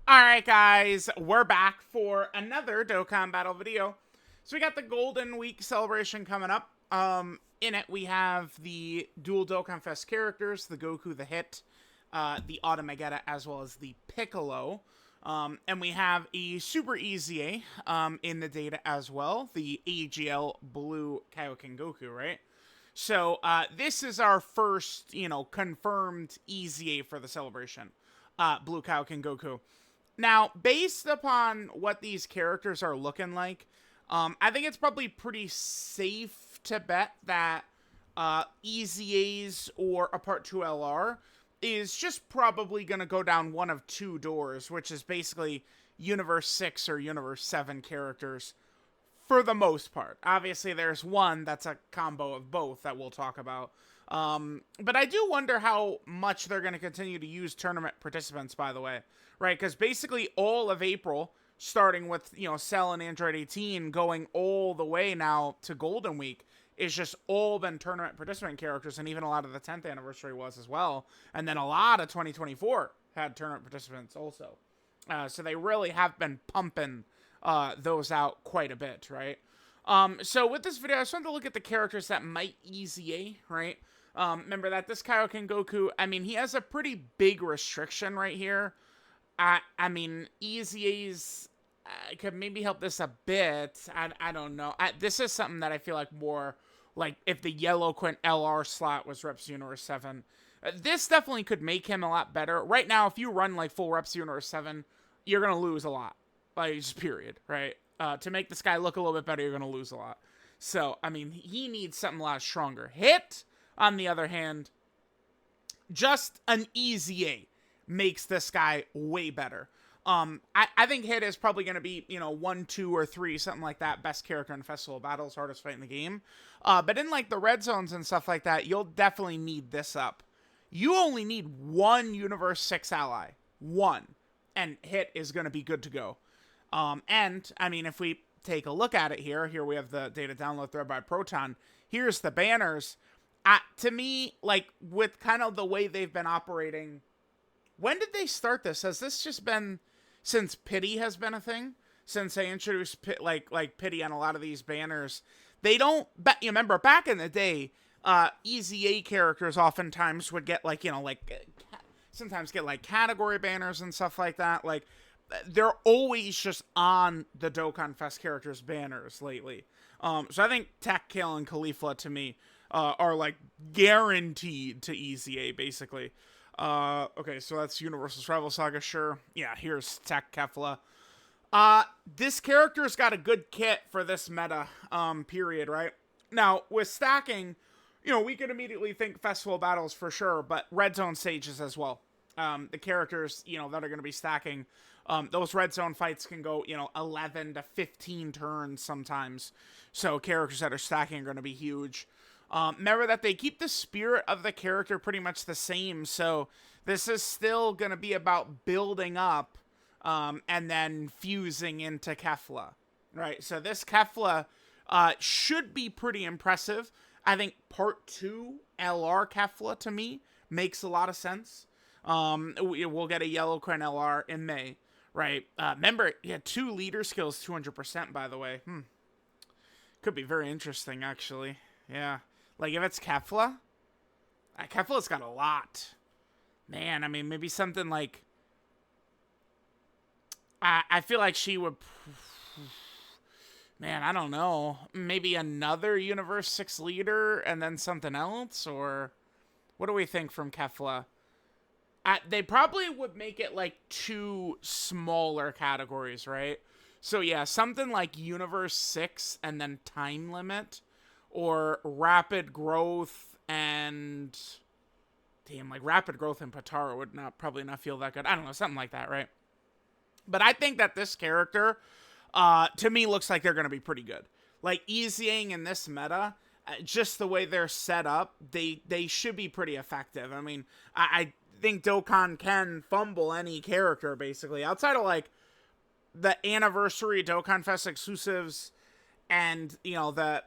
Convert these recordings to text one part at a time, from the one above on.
Alright guys, we're back for another Dokkan battle video. So we got the Golden Week celebration coming up. In it we have the dual Dokkan Fest characters, the Goku, the Hit, the Automagetta, as well as the Piccolo. And we have a Super EZA in the data as well, the AGL Blue Kaioken Goku, right? So this is our first, confirmed EZA for the celebration. Blue Kaioken Goku. Now, based upon what these characters are looking like, I think it's probably pretty safe to bet that EZA's or a Part 2 LR is just probably going to go down one of two doors, which is basically Universe 6 or Universe 7 characters for the most part. Obviously, there's one that's a combo of both that we'll talk about. But I do wonder how much they're going to continue to use tournament participants, by the way. Right, because basically all of April, starting with, Cell and Android 18, going all the way now to Golden Week, is just all been tournament participant characters, and even a lot of the 10th anniversary was as well. And then a lot of 2024 had tournament participants also. So they really have been pumping those out quite a bit, right? So with this video, I just wanted to look at the characters that might EZA, right? Remember that this Kaioken Goku, I mean, he has a pretty big restriction right here. I mean, EZA's could maybe help this a bit. I don't know. This is something that I feel like more like if the Yellow Quint LR slot was Reps Universe 7. This definitely could make him a lot better. Right now, if you run like full Reps Universe 7, you're going to lose a lot. Like, just period, right? To make this guy look a little bit better, you're going to lose a lot. So, I mean, he needs something a lot stronger. Hit, on the other hand, just an EZA makes this guy way better. I think Hit is probably going to be, 1, 2, or 3, something like that. Best character in Festival of Battles, hardest fight in the game. But in, like, the red zones and stuff like that, you'll definitely need this up. You only need one Universe 6 ally. One. And Hit is going to be good to go. And, I mean, if we take a look at it here we have the data download thread by Proton. Here's the banners. To me, like, with kind of the way they've been operating... When did they start this? Has this just been since pity has been a thing? Since they introduced like pity on a lot of these banners, they don't. You remember back in the day, EZA characters oftentimes would get sometimes get like category banners and stuff like that. Like they're always just on the Dokkan Fest characters banners lately. So I think Tech, Kale, and Caulifla to me are like guaranteed to EZA basically. Okay, so that's Universal Rival Saga, sure. Yeah, here's Tech Kefla. This character's got a good kit for this meta, period, right? Now, with stacking, we could immediately think Festival Battles for sure, but Red Zone stages as well. The characters, that are going to be stacking, those Red Zone fights can go, 11 to 15 turns sometimes. So characters that are stacking are going to be huge. Remember that they keep the spirit of the character pretty much the same, so this is still going to be about building up and then fusing into Kefla, right? So this Kefla should be pretty impressive. I think Part 2 LR Kefla, to me, makes a lot of sense. We'll get a Yellow Quint LR in May, right? Remember, he had 2 leader skills, 200%, by the way. Could be very interesting, actually. Yeah. Like, if it's Kefla, Kefla's got a lot. Man, I mean, maybe something like... I feel like she would... Man, I don't know. Maybe another Universe 6 leader and then something else? Or what do we think from Kefla? They probably would make it like 2 smaller categories, right? So yeah, something like Universe 6 and then Time Limit. Or Rapid Growth and... Damn, like Rapid Growth and Patara would probably not feel that good. I don't know, something like that, right? But I think that this character, to me, looks like they're going to be pretty good. Like, EZAing in this meta, just the way they're set up, they should be pretty effective. I mean, I think Dokkan can fumble any character, basically. Outside of, like, the Anniversary Dokkan Fest exclusives and, the...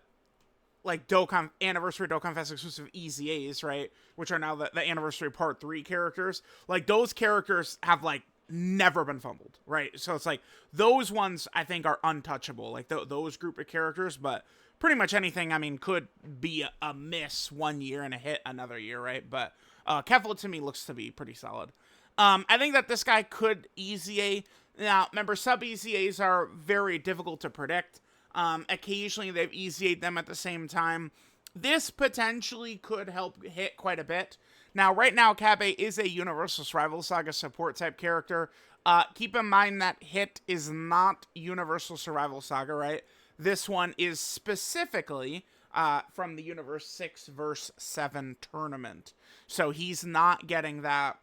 like Anniversary Dokkan Fest exclusive EZAs, right? Which are now the Anniversary Part 3 characters. Like, those characters have, like, never been fumbled, right? So it's like those ones I think are untouchable, like those group of characters, but pretty much anything, I mean, could be a miss one year and a hit another year, right? But Kefla to me looks to be pretty solid. I think that this guy could EZA. Now, remember, sub EZAs are very difficult to predict. Occasionally they've EZA'd them at the same time. This potentially could help hit quite a bit. Now, right now, Kabe is a Universal Survival Saga support type character. Keep in mind that Hit is not Universal Survival Saga, right? This one is specifically from the Universe 6 vs. 7 tournament. So he's not getting that,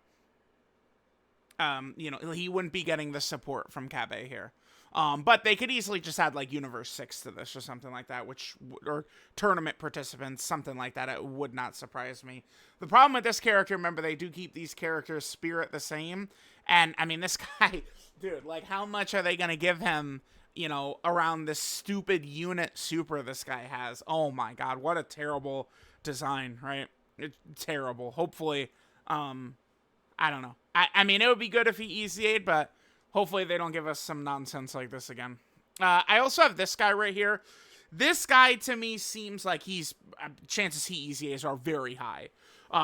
you know, he wouldn't be getting the support from Kabe here. But they could easily just add, like, Universe 6 to this or something like that, or tournament participants, something like that. It would not surprise me. The problem with this character, remember, they do keep these characters' spirit the same. And, I mean, this guy, dude, like, how much are they going to give him, you know, around this stupid unit super this guy has? Oh, my God, what a terrible design, right? It's terrible. Hopefully, I don't know. I mean, it would be good if he EZA'd, but hopefully they don't give us some nonsense like this again. I also have this guy right here. This guy, to me, seems like chances he EZAs are very high.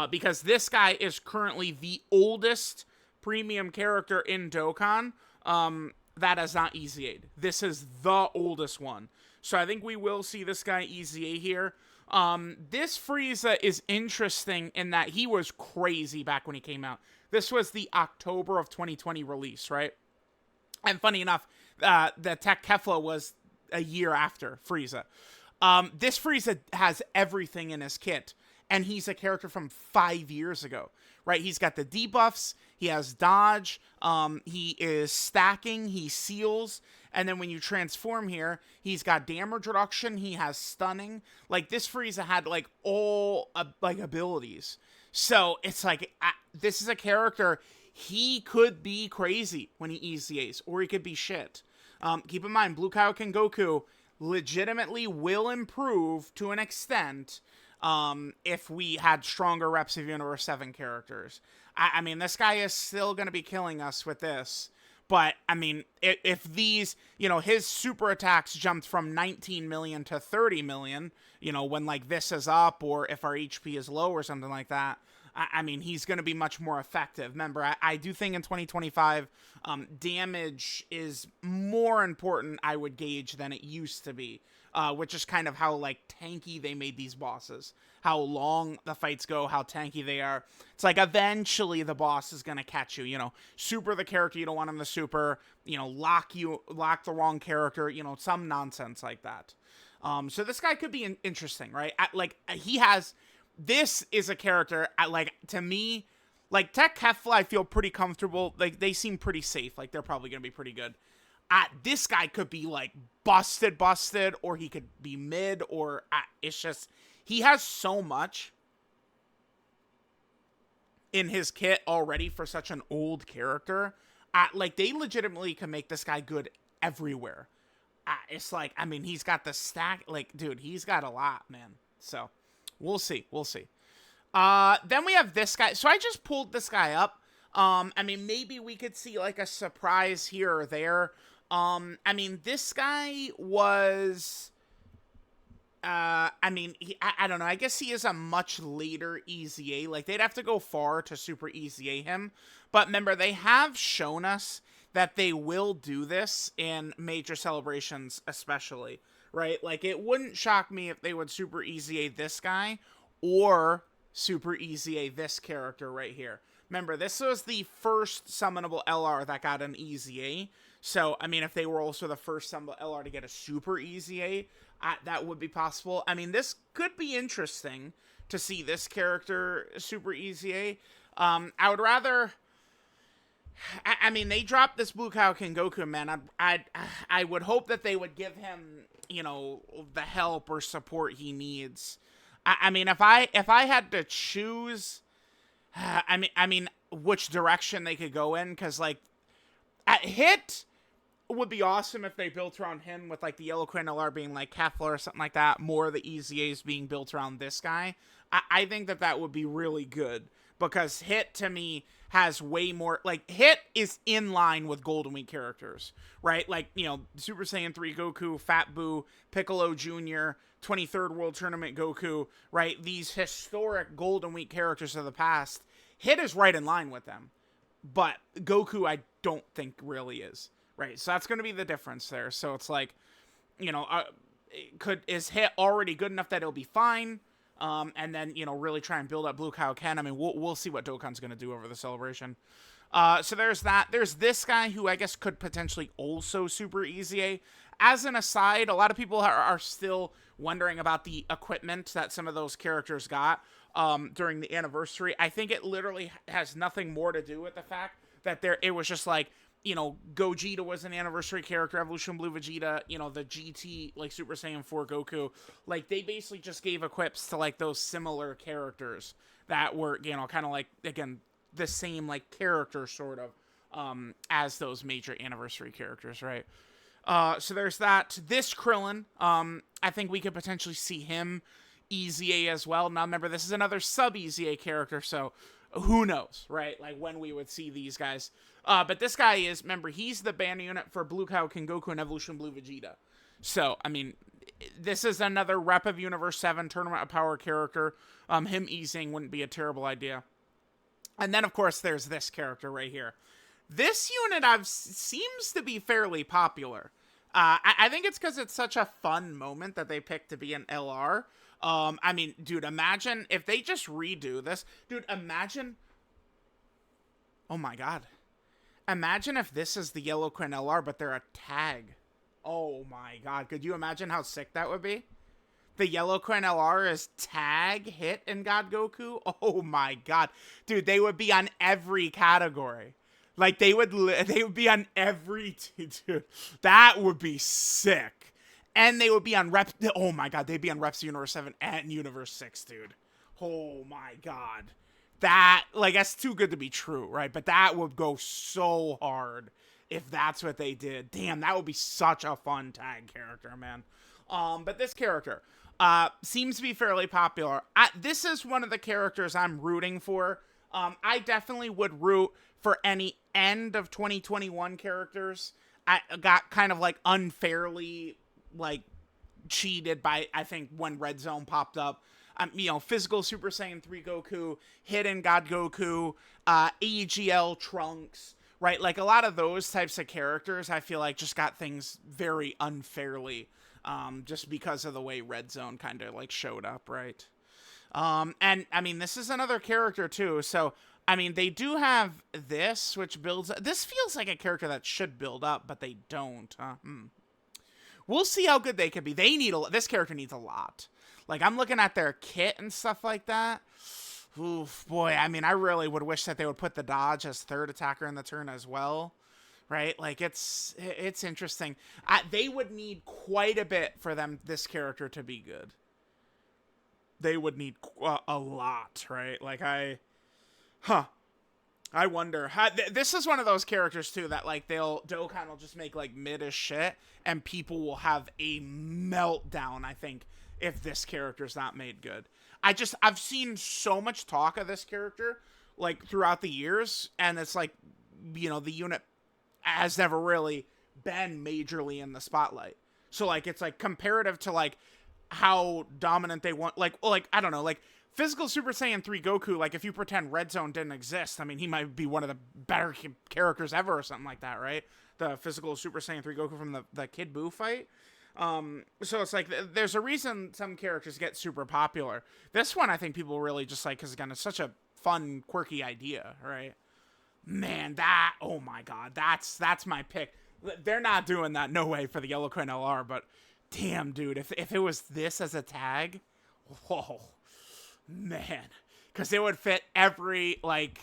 Because this guy is currently the oldest premium character in Dokkan that has not EZA'd. This is the oldest one. So I think we will see this guy EZA here. This Frieza is interesting in that he was crazy back when he came out. This was the October of 2020 release, right? And funny enough, the Tech Kefla was a year after Frieza. This Frieza has everything in his kit, and he's a character from 5 years ago, right? He's got the debuffs, he has dodge, he is stacking, he seals, and then when you transform here, he's got damage reduction, he has stunning. Like, this Frieza had, like, all, like, abilities. So, it's like, this is a character, he could be crazy when he EZAs, or he could be shit. Keep in mind, Blue Kaioken Goku legitimately will improve to an extent if we had stronger reps of Universe 7 characters. I mean, this guy is still going to be killing us with this. But, I mean, if these, you know, his super attacks jumped from 19 million to 30 million, you know, when, like, this is up, or if our HP is low or something like that, I mean, he's going to be much more effective. Remember, I do think in 2025, damage is more important, I would gauge, than it used to be. Which is kind of how, like, tanky they made these bosses. How long the fights go, how tanky they are. It's like, eventually the boss is going to catch you, you know. Super the character you don't want him to super, you know, lock the wrong character, you know, some nonsense like that. So this guy could be interesting, right? This is a character, like, to me, like, Tech Kefla, I feel pretty comfortable. Like, they seem pretty safe. Like, they're probably going to be pretty good. This guy could be, like, busted, or he could be mid, or it's just, he has so much in his kit already for such an old character. Like, they legitimately can make this guy good everywhere. It's like, I mean, he's got the stack, like, dude, he's got a lot, man. So, we'll see. Then we have this guy. So I just pulled this guy up. I mean, maybe we could see, like, a surprise here or there. I mean, this guy was, I mean, I don't know. I guess he is a much later EZA. Like, they'd have to go far to super EZA him. But remember, they have shown us that they will do this in major celebrations especially, right? Like, it wouldn't shock me if they would super EZA this guy or super EZA this character right here. Remember, this was the first summonable LR that got an EZA. So, I mean, if they were also the first summonable LR to get a super EZA, that would be possible. I mean, this could be interesting to see this character super EZA. I would rather... I mean, they dropped this Blue Kaioken Goku, man. I would hope that they would give him, you know, the help or support he needs. I mean, if I had to choose, I mean, which direction they could go in, because, like, at Hit would be awesome if they built around him with, like, the Yellow Queen LR being, like, Kefla or something like that, more of the EZAs being built around this guy. I think that would be really good. because Hit to me has way more, like, Hit is in line with Golden Week characters, right? Like, you know, Super Saiyan 3 Goku, Fat Buu, Piccolo Jr., 23rd World Tournament Goku, right? These historic Golden Week characters of the past. Hit is right in line with them, but Goku I don't think really is, right? So that's going to be the difference there. So it's like, you know, is Hit already good enough that it'll be fine? And then, you know, really try and build up Blue Kaioken. I mean, we'll see what Dokkan's going to do over the celebration. So there's that. There's this guy who I guess could potentially also Super EZA. As an aside, a lot of people are still wondering about the equipment that some of those characters got during the anniversary. I think it literally has nothing more to do with the fact that it was just like, you know, Gogeta was an anniversary character, Evolution Blue Vegeta, you know, the GT, like, Super Saiyan 4 Goku. Like, they basically just gave equips to, like, those similar characters that were, you know, kind of like, again, the same, like, character, sort of, as those major anniversary characters, right? So there's that. This Krillin, I think we could potentially see him EZA as well. Now, remember, this is another sub-EZA character, so who knows, right? Like, when we would see these guys. But this guy is, remember, he's the banner unit for Blue Kaioken Goku and Evolution Blue Vegeta. So, I mean, this is another rep of Universe 7 Tournament of Power character. Him easing wouldn't be a terrible idea. And then, of course, there's this character right here. This unit seems to be fairly popular. I think it's because it's such a fun moment that they picked to be an LR. I mean, dude, imagine if they just redo this. Dude, imagine. Oh my god. Imagine if this is the Yellow Quinn LR, but they're a tag. Oh my god. Could you imagine how sick that would be? The Yellow Quinn LR is tag, Hit, and God Goku. Oh my god. Dude, they would be on every category. Like, they would be on every... Dude, that would be sick. And they would be on Reps... Oh my god, they'd be on Reps Universe 7 and Universe 6, dude. Oh my god. That, like, that's too good to be true, right? But that would go so hard if that's what they did. Damn, that would be such a fun tag character, man. But this character seems to be fairly popular. This is one of the characters I'm rooting for. I definitely would root for any end of 2021 characters. I got kind of, like, unfairly, like, cheated by, I think, when Red Zone popped up. You know, Physical Super Saiyan 3 Goku, Hidden God Goku, AGL Trunks, right? Like, a lot of those types of characters, I feel like, just got things very unfairly, just because of the way Red Zone kind of, like, showed up, right? And, I mean, this is another character, too, so, I mean, they do have this, which builds... This feels like a character that should build up, but they don't, huh? We'll see how good they could be. This character needs a lot. Like, I'm looking at their kit and stuff like that. Oof, boy, I mean, I really would wish that they would put the dodge as third attacker in the turn as well, right? Like, it's interesting. They would need quite a bit for this character to be good. They would need a lot, right? Like, I wonder. This is one of those characters, too, that, like, Dokkan will just make, like, mid as shit, and people will have a meltdown, I think, if this character's not made good. I've seen so much talk of this character, like, throughout the years, and it's like, you know, the unit has never really been majorly in the spotlight. So, like, it's, like, comparative to, like, how dominant they want, like, I don't know, like, Physical Super Saiyan 3 Goku, like, if you pretend Red Zone didn't exist, I mean, he might be one of the better characters ever or something like that, right? The Physical Super Saiyan 3 Goku from the Kid Buu fight. So it's like, there's a reason some characters get super popular. This one, I think people really just like, because, again, it's such a fun, quirky idea, right? Man, oh my god, that's my pick. They're not doing that, no way, for the Yellow Quinn LR, but damn, dude, if it was this as a tag, whoa, man, because it would fit every, like,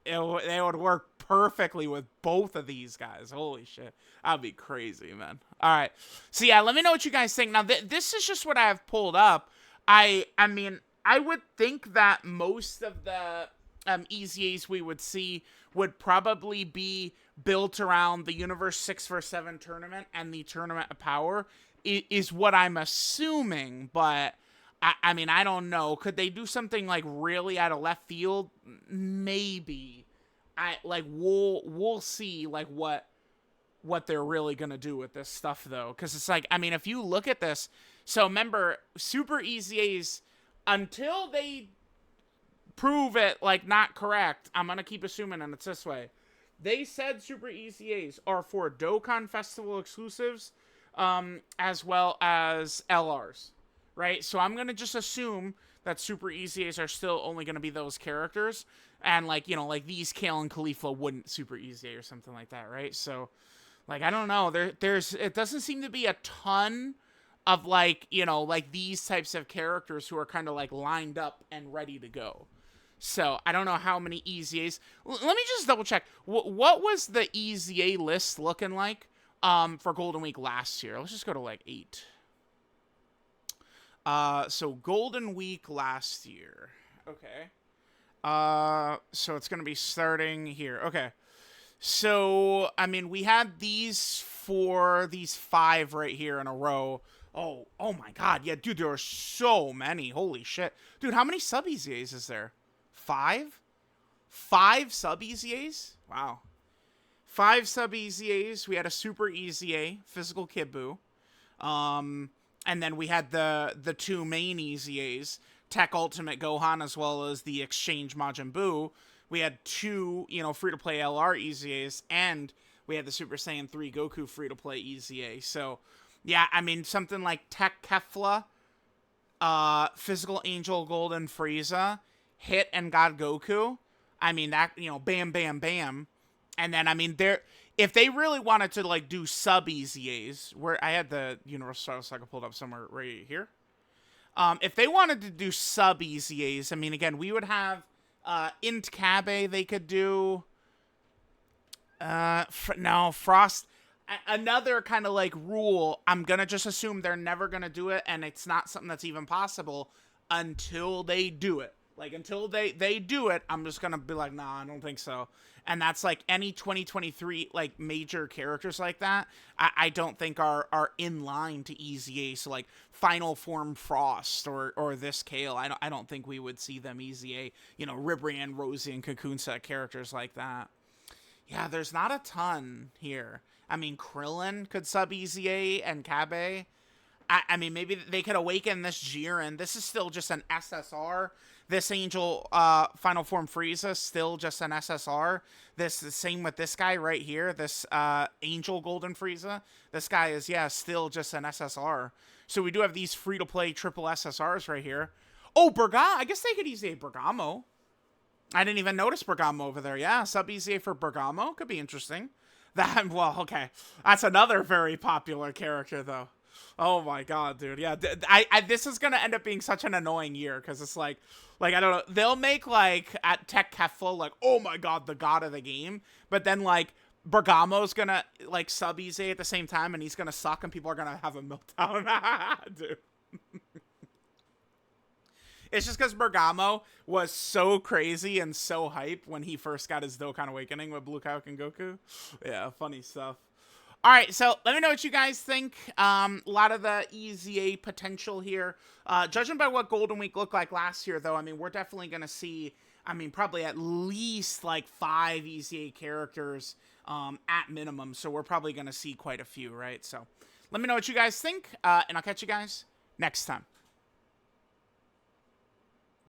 it would work perfectly with both of these guys. Holy shit. That'd be crazy, man. All right. So, yeah, let me know what you guys think. Now, this is just what I have pulled up. I mean, I would think that most of the EZAs we would see would probably be built around the Universe 6vs7 tournament and the Tournament of Power is what I'm assuming, but I mean, I don't know. Could they do something like really out of left field? Maybe. We'll see like what they're really gonna do with this stuff though, because it's like, I mean, if you look at this, so remember, Super EZAs, until they prove it like not correct, I'm gonna keep assuming, and it's this way. They said Super EZAs are for Dokkan Festival exclusives, as well as LRs, right? So I'm gonna just assume that Super EZAs are still only gonna be those characters, and like, you know, like these Kale and Khalifa wouldn't Super EZA or something like that, right? So like, I don't know. There's it doesn't seem to be a ton of like, you know, like these types of characters who are kind of like lined up and ready to go. So I don't know how many EZAs. Let me just double check. What was the EZA list looking like for Golden Week last year? Let's just go to like 8. So Golden Week last year. Okay. So it's gonna be starting here. Okay. So, I mean, we had these 5 right here in a row. Oh my god. Yeah, dude, there are so many. Holy shit. Dude, how many sub EZAs is there? 5? 5 sub EZAs? Wow. 5 sub EZAs. We had a Super EZA, Physical Kibu. And then we had the 2 main EZAs, Tech Ultimate Gohan, as well as the Exchange Majin Buu. We had 2, you know, free-to-play LR EZAs, and we had the Super Saiyan 3 Goku free-to-play EZA. So, yeah, I mean, something like Tech Kefla, Physical Angel Golden Frieza, Hit and God Goku. I mean, that, you know, bam, bam, bam. And then, I mean, if they really wanted to, like, do sub EZAs, where I had the Universal Saga pulled up somewhere right here. If they wanted to do sub EZAs, I mean, again, we would have Int Kabe they could do. No, Frost. Another kind of like rule, I'm going to just assume they're never going to do it, and it's not something that's even possible until they do it. Like, until they do it, I'm just going to be like, nah, I don't think so. And that's like any 2023, like, major characters like that, I don't think are in line to EZA. So, like, Final Form Frost or this Kale, I don't think we would see them EZA. You know, Ribrian, Rosie, and Cocoon set characters like that. Yeah, there's not a ton here. I mean, Krillin could sub EZA and Kabe. I mean, maybe they could awaken this Jiren. This is still just an SSR. This Angel Final Form Frieza, still just an SSR. The same with this guy right here. This Angel Golden Frieza. This guy is, yeah, still just an SSR. So we do have these free-to-play triple SSRs right here. Oh, I guess they could EZA Bergamo. I didn't even notice Bergamo over there. Yeah, sub EZA for Bergamo. Could be interesting. Well, okay. That's another very popular character, though. Oh my god, dude. Yeah, this is gonna end up being such an annoying year, because it's like, I don't know, they'll make, like, at Tech Kefla, like, oh my god, the god of the game, but then, like, Bergamo's gonna, like, sub EZA at the same time, and he's gonna suck, and people are gonna have a meltdown. Dude. It's just because Bergamo was so crazy and so hype when he first got his Dokkan Awakening with Blue Kaioken and Goku. Yeah, funny stuff. All right, so let me know what you guys think. A lot of the EZA potential here. Judging by what Golden Week looked like last year, though, I mean, we're definitely going to see, I mean, probably at least, like, 5 EZA characters at minimum. So we're probably going to see quite a few, right? So let me know what you guys think, and I'll catch you guys next time.